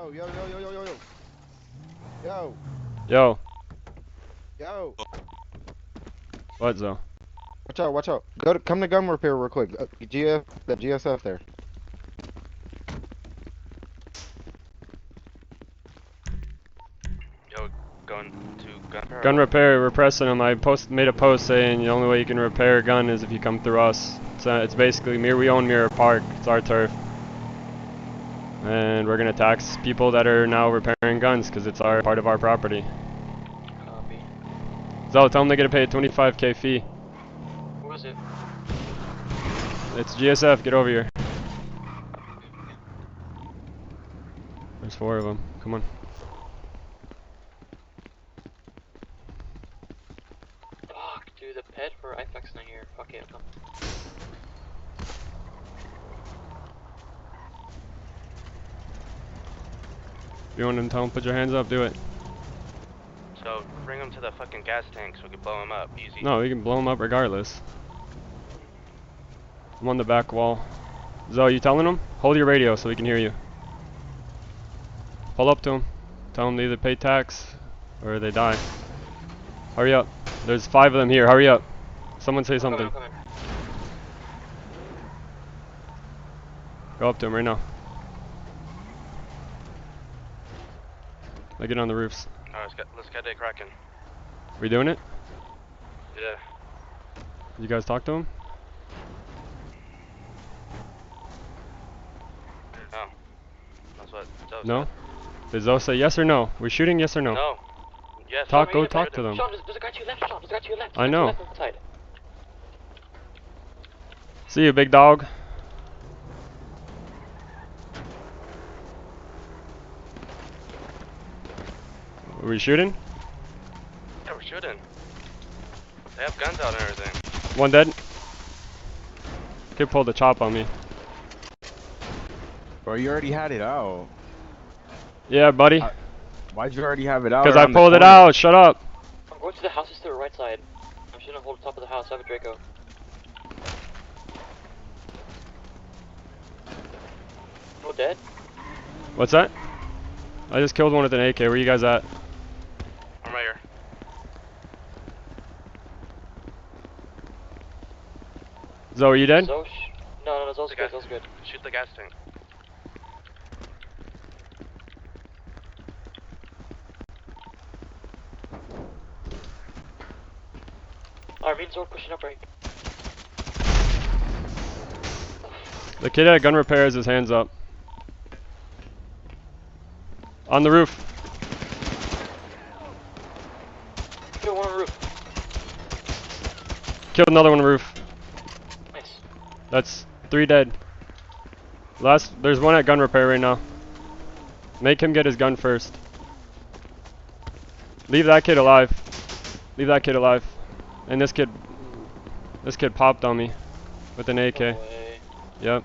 Yo, yo, yo, yo, yo, yo, yo. Yo, Yo, yo. what though? Watch out, watch out. Come to gun repair real quick. That GSF there. Yo, going to gun repair or Gun what? repair, we're pressing them. I made a post saying the only way you can repair a gun is if you come through us. It's basically we own Mirror Park. It's our turf. And we're gonna tax people that are now repairing guns because it's our part of our property. Copy. So tell them they gotta pay a 25K fee. Who is it? It's GSF. Get over here. There's 4 of them. Come on. Fuck, dude, the pet for IFAC's not here. Fuck it, I'll come. If you want them to tell them put your hands up, do it. So, bring him to the fucking gas tank so we can blow him up. Easy. No, we can blow them up regardless. I'm on the back wall. Zoe, you telling them? Hold your radio so we can hear you. Pull up to them. Tell them to either pay tax or they die. Hurry up. There's 5 of them here. Hurry up. Someone say something. I'm coming. Go up to them right now. They get on the roofs. Alright, let's get it cracking. We doing it? Yeah. You guys talk to them? No. That's what Zoe No? said. Did Zoe say yes or no? We're shooting yes or no? No. Yes. Talk, go Right, talk to them. Sean, there's a guy to your left, Sean. There's a guy to your left. I know. Left on the side. See you, big dog. Are we shooting? Yeah, we're shooting. They have guns out and everything. One dead. Kid pulled the chop on me. Bro, you already had it out. Yeah, buddy. Why'd you already have it out? Because I around the pulled it corner? out. Shut up. I'm going to the houses to the right side. I'm just gonna hold the top of the house. I have a Draco. No dead? What's that? I just killed one with an AK. Where you guys at? I'm right here. Zoe, are you dead? No, Zoe's The good. gas- Zoe's good. Shoot the gas tank. Alright, me and Zoe are pushing up right. The kid at gun repair has his hands up. On the roof. Kill one on the roof. Killed another one on the roof. Nice. That's 3 dead. There's one at gun repair right now. Make him get his gun first. Leave that kid alive. Leave that kid alive. And this kid popped on me with an AK. No way. Yep.